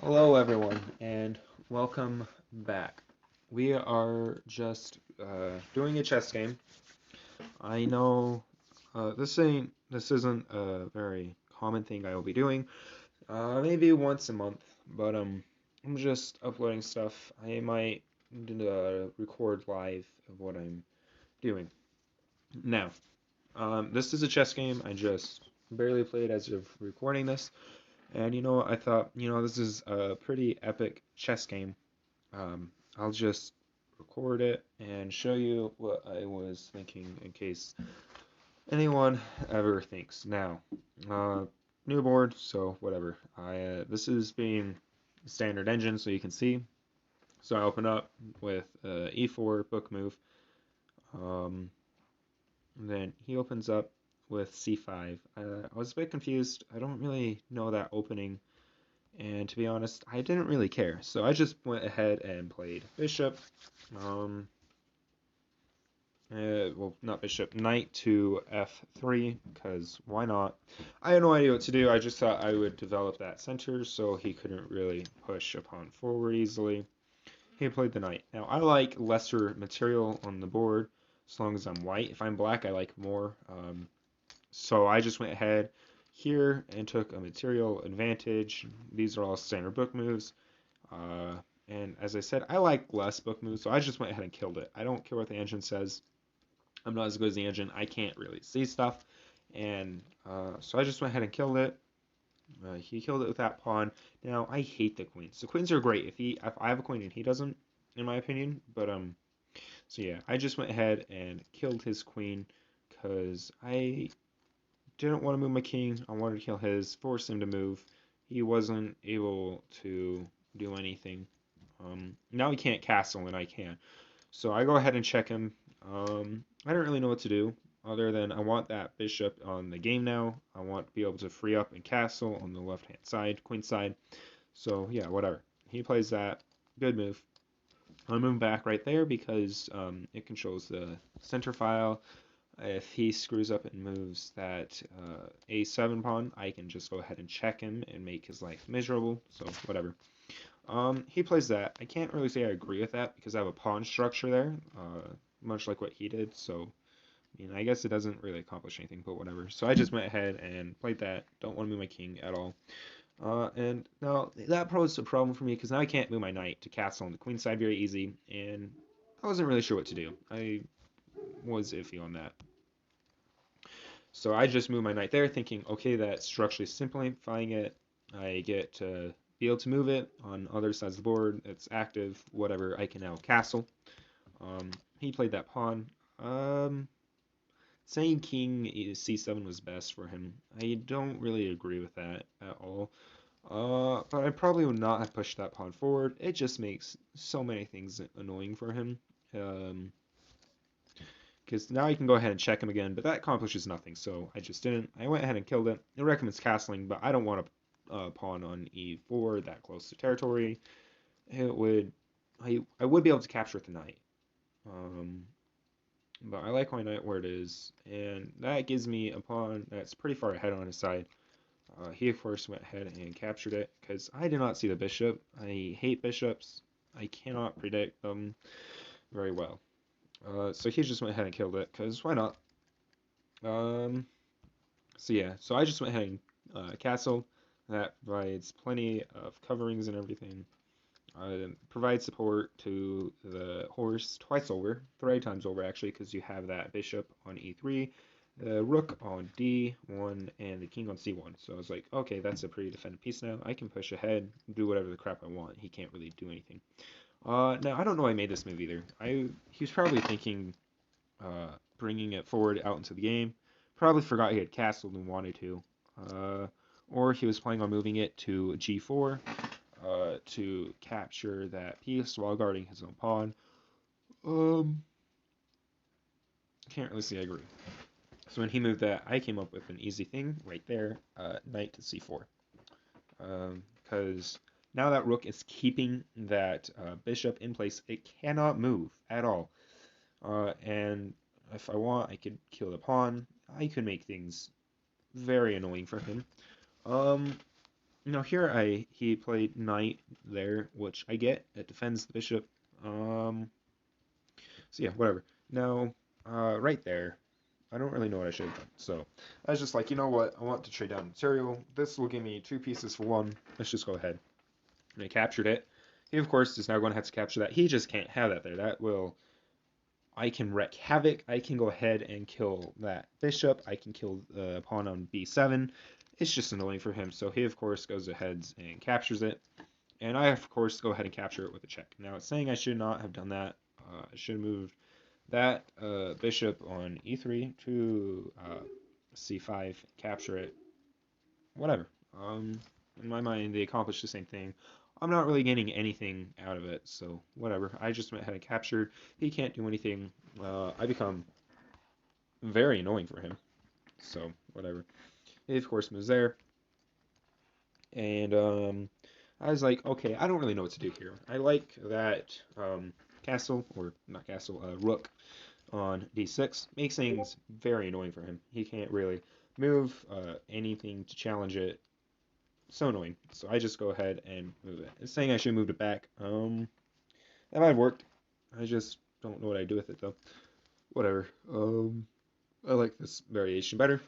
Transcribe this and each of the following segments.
Hello, everyone, and welcome back. We are just doing a chess game. I know this isn't a very common thing I will be doing. Maybe once a month, but I'm just uploading stuff. I might record live of what I'm doing. Now, this is a chess game. I just barely played as of recording this, and I thought this is a pretty epic chess game. I'll just record it and show you what I was thinking in case anyone ever thinks. Now, uh, new board, so whatever. This is being standard engine, so you can see. So I open up with e4 book move. Um, then he opens up with c5. I was a bit confused. I don't really know that opening. And to be honest, I didn't really care. So I just went ahead and played bishop. Um, well, not bishop, knight to f3, because why not? I had no idea what to do. I just thought I would develop that center so he couldn't really push a pawn forward easily. He played the knight. Now, I like lesser material on the board as long as I'm white. If I'm black, I like more. So I just went ahead here and took a material advantage. These are all standard book moves. Uh, and as I said, I like less book moves, so I just went ahead and killed it. I don't care what the engine says. I'm not as good as the engine. I can't really see stuff. And so I just went ahead and killed it. He killed it with that pawn. Now, I hate the queens. The queens are great if I have a queen and he doesn't, in my opinion. But so yeah, I just went ahead and killed his queen because I didn't want to move my king. I wanted to kill his, force him to move. He wasn't able to do anything. Now he can't castle and I can. So I go ahead and check him. I don't really know what to do other than I want that bishop on the game now. I want to be able to free up and castle on the left hand side, queen side. So yeah, whatever. He plays that. Good move. I move back right there because it controls the center file. If he screws up and moves that a7 pawn, I can just go ahead and check him and make his life miserable. So whatever. He plays that. I can't really say I agree with that because I have a pawn structure there, much like what he did. So, I guess it doesn't really accomplish anything, but whatever. So I just went ahead and played that. Don't want to move my king at all. And now that posed a problem for me because now I can't move my knight to castle on the queen side very easy, and I wasn't really sure what to do. I was iffy on that. So I just moved my knight there, thinking, okay, that's structurally simplifying it. I get to be able to move it on other sides of the board. It's active, whatever. I can now castle. He played that pawn. Um, Saying king c7 was best for him. I don't really agree with that at all. But I probably would not have pushed that pawn forward. It just makes so many things annoying for him. Um, because now I can go ahead and check him again, but that accomplishes nothing, so I just didn't. I went ahead and killed it. It recommends castling, but I don't want a pawn on e4 that close to territory. It would, I would be able to capture it the knight, um, but I like my knight where it is, and that gives me a pawn that's pretty far ahead on his side. He of course went ahead and captured it because I did not see the bishop. I hate bishops. I cannot predict them very well. So he just went ahead and killed it because why not? Um, So yeah, so I just went ahead and castle. That provides plenty of coverings and everything. Provides support to the horse twice over, three times over actually, because you have that bishop on e3, the rook on d1, and the king on c1. So I was like, okay, that's a pretty defended piece now. I can push ahead, do whatever the crap I want. He can't really do anything. Now I don't know why I made this move either. He was probably thinking bringing it forward out into the game. Probably forgot he had castled and wanted to. Uh, or he was planning on moving it to g4 to capture that piece while guarding his own pawn. Um, can't really say I agree. So when he moved that, I came up with an easy thing right there, knight to c4. Because now that rook is keeping that bishop in place, it cannot move at all. And if I want, I could kill the pawn. I could make things very annoying for him. Um, Now here he played knight there, which I get. It defends the bishop. Um, so yeah, whatever. Now, right there, I don't really know what I should have done. So I was just like, you know what? I want to trade down material. This will give me 2 pieces for 1. Let's just go ahead. And I captured it. He, of course, is now going to have to capture that. He just can't have that there. That will... I can wreak havoc. I can go ahead and kill that bishop. I can kill the pawn on b7. It's just annoying for him. So he, of course, goes ahead and captures it. And I, of course, go ahead and capture it with a check. Now, it's saying I should not have done that. I should have moved that bishop on e3 to c5, capture it, whatever. In my mind, they accomplished the same thing. I'm not really getting anything out of it, so whatever. I just went ahead and captured. He can't do anything. I become very annoying for him, so whatever. He, of course, moves there, and I was like, okay, I don't really know what to do here. I like that castle, or not castle, rook on d6 makes things very annoying for him. He can't really move anything to challenge it. So annoying. So I just go ahead and move it. It's saying I should move it back. That might have worked. I just don't know what I do with it though. Whatever. I like this variation better.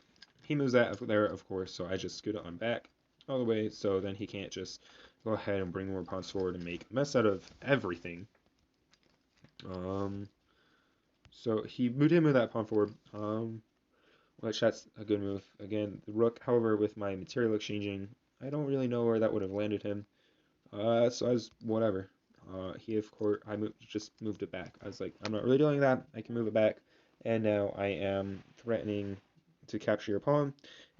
He moves that there, of course, so I just scoot it on back all the way, so then he can't just go ahead and bring more pawns forward and make a mess out of everything. Um, so he moved him with that pawn forward. Which that's a good move. Again, the rook, however, with my material exchanging, I don't really know where that would have landed him. So I was whatever. He of course just moved it back. I was like, I'm not really doing that. I can move it back, and now I am threatening to capture your pawn.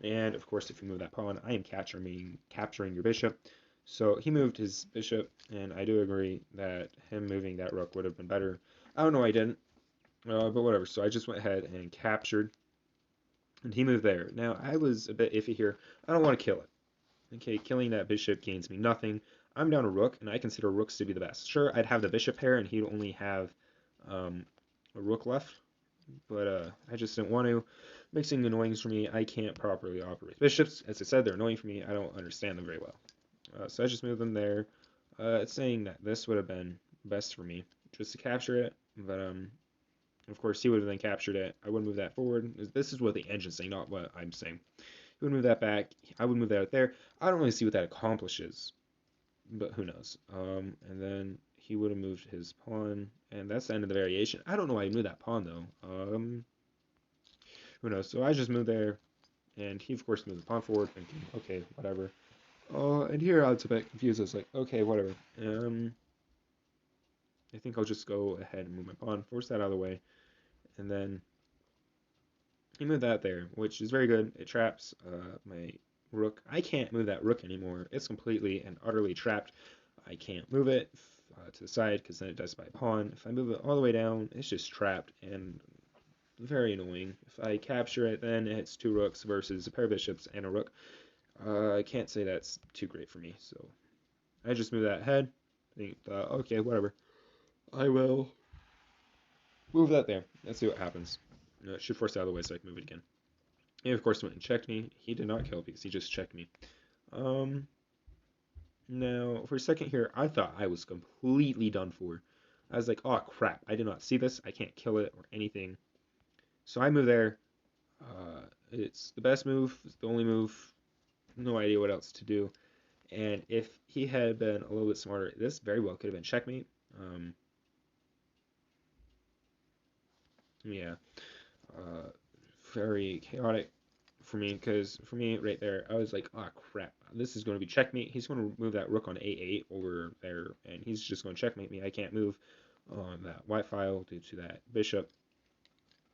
And of course, if you move that pawn, I am capturing your bishop. So he moved his bishop, and I do agree that him moving that rook would have been better. I don't know why I didn't, but whatever. So I just went ahead and captured, and he moved there. Now I was a bit iffy here. I don't want to kill it. Okay, killing that bishop gains me nothing. I'm down a rook, and I consider rooks to be the best. Sure, I'd have the bishop pair, and he'd only have um, a rook left, but I just didn't want to. Mixing annoyings for me, I can't properly operate bishops. As I said, they're annoying for me. I don't understand them very well. So I just moved them there. It's saying that this would have been best for me, just to capture it, but of course he would have then captured it. I would move that forward. This is what the engine's saying, not what I'm saying. He would move that back. I would move that out there. I don't really see what that accomplishes, but who knows? And then he would have moved his pawn, and that's the end of the variation. I don't know why he moved that pawn though. Who knows? So I just moved there, and he of course moved the pawn forward, thinking, okay, whatever. And here I was a bit confused. I was like, okay, whatever. I think I'll just go ahead and move my pawn, force that out of the way, and then he moved that there, which is very good. It traps my rook. I can't move that rook anymore. It's completely and utterly trapped. I can't move it to the side because then it does by pawn. If I move it all the way down, it's just trapped and very annoying. If I capture it, then it's 2 rooks versus a pair of bishops and a rook. I can't say that's too great for me, so I just move that ahead. I think, okay, whatever. I will move that there. Let's see what happens. It should force it out of the way so I can move it again. He, of course, went and checked me. He did not kill because he just checked me. Um, Now, for a second here, I thought I was completely done for. I was like, oh crap, I did not see this. I can't kill it or anything. So I move there. It's the best move. It's the only move. No idea what else to do. And if he had been a little bit smarter, this very well could have been checkmate. Yeah. Uh, Very chaotic for me because for me right there, I was like, oh crap, this is going to be checkmate. He's going to move that rook on a8 over there, and he's just going to checkmate me. I can't move on that white file due to that bishop.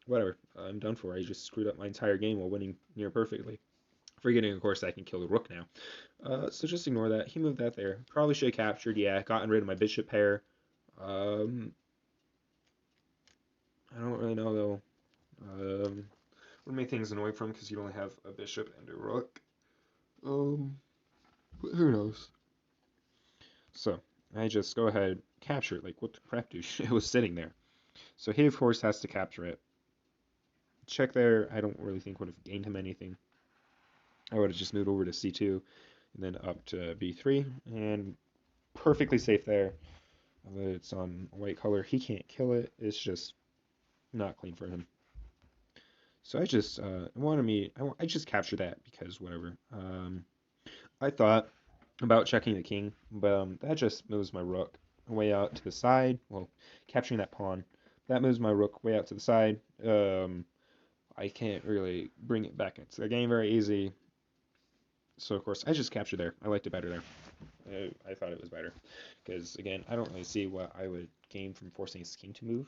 Whatever, I'm done for. I just screwed up my entire game while winning near perfectly. Forgetting, of course, I can kill the rook now. So just ignore that. He moved that there. Probably should have captured. Yeah, gotten rid of my bishop pair. I don't really know though. Would make things annoying for him because you only have a bishop and a rook. But who knows? So I just go ahead, capture it. Like what the crap, dude? It was sitting there. So he of course has to capture it. Check there. I don't really think would have gained him anything. I would have just moved over to c2. and then up to b3, and perfectly safe there. It's on white color. He can't kill it. It's just not clean for him. So I just I just captured that because whatever. I thought about checking the king, but that just moves my rook way out to the side. Well, capturing that pawn, that moves my rook way out to the side. I can't really bring it back into the game very easy. So of course I just captured there. I liked it better there. I thought it was better because again I don't really see what I would gain from forcing his king to move.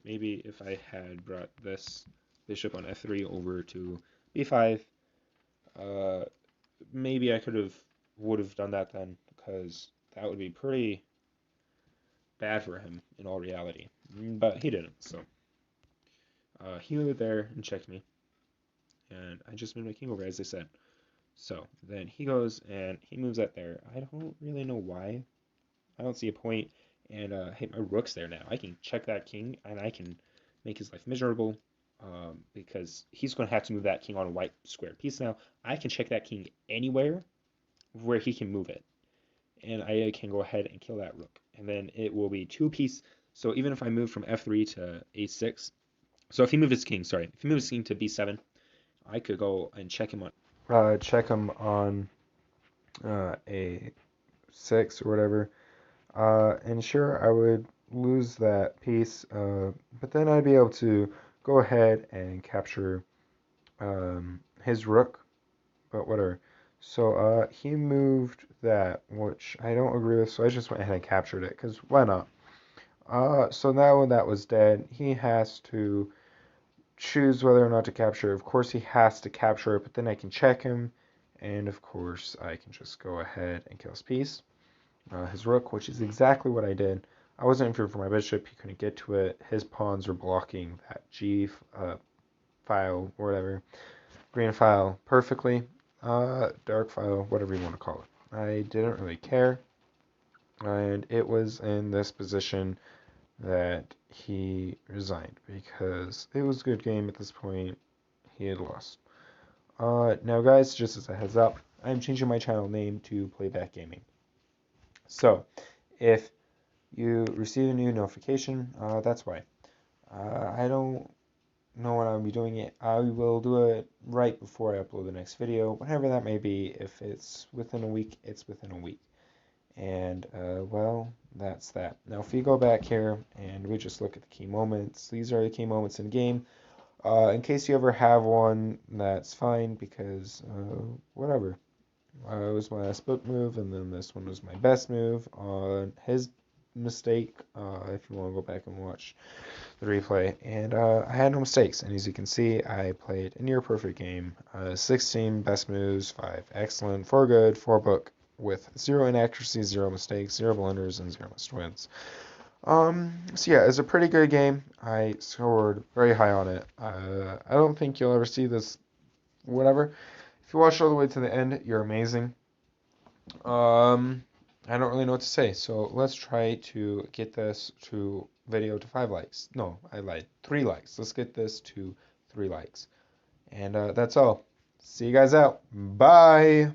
Maybe if I had brought this bishop on f3 over to b5, uh, maybe I would have done that then because that would be pretty bad for him in all reality. But he didn't, so he moved there and checked me, and I just moved my king over as I said. So then he goes and he moves that there. I don't really know why. I don't see a point. And hey, my rook's there now. I can check that king and I can make his life miserable because he's going to have to move that king on a white square piece now. I can check that king anywhere where he can move it. And I can go ahead and kill that rook. And then it will be two piece. So even if I move from f3 to a6, so if he moves his king, sorry, if he moves his king to b7, I could go and check him on a6 or whatever. And sure, I would lose that piece, but then I'd be able to go ahead and capture his rook, but whatever. So he moved that, which I don't agree with, so I just went ahead and captured it, because why not? So now when that was dead, he has to choose whether or not to capture. Of course, he has to capture it, but then I can check him, and of course, I can just go ahead and kill his piece, his rook, which is exactly what I did. I wasn't interfering for my bishop. He couldn't get to it. His pawns were blocking that G file or whatever, green file perfectly, dark file, whatever you want to call it. I didn't really care, and it was in this position that he resigned because it was a good game at this point. He had lost. Now, guys, just as a heads up, I'm changing my channel name to Playback Gaming. So, if you receive a new notification, that's why. I don't know when I'll be doing it. I will do it right before I upload the next video, whenever that may be. If it's within a week, it's within a week. And, well, that's that. Now, if we go back here and we just look at the key moments, these are the key moments in game. In case you ever have one, that's fine because, whatever. It was my last book move, and then this one was my best move on his mistake, if you want to go back and watch the replay. And I had no mistakes, and as you can see, I played a near perfect game. 16 best moves, 5 excellent, 4 good, 4 book, with 0 inaccuracies, 0 mistakes, 0 blunders, and 0 missed wins. So yeah, it's a pretty good game. I scored very high on it. I don't think you'll ever see this, whatever. If you watched all the way to the end, you're amazing. I don't really know what to say, so let's try to get this to video to 5 likes. No, I lied. 3 likes. Let's get this to 3 likes. And that's all. See you guys out. Bye!